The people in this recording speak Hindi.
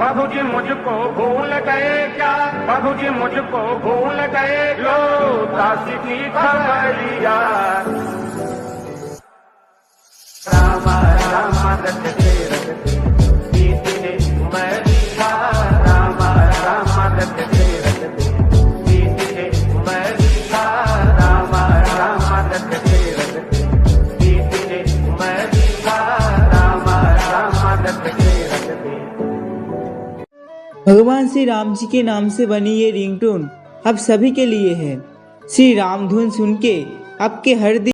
प्रभु जी मुझको भूल गए क्या, प्रभु जी मुझको भूल गए, लो दासी की खबरिया। राम राम रटते रटते बीतने उमरिया, राम राम रटते रटते बीतने उमरिया, राम राम रटते रटते बीतने उमरिया, राम राम रटते रटते। भगवान श्री राम जी के नाम से बनी ये रिंगटोन अब सभी के लिए है। श्री राम धुन सुन के आपके हर दिन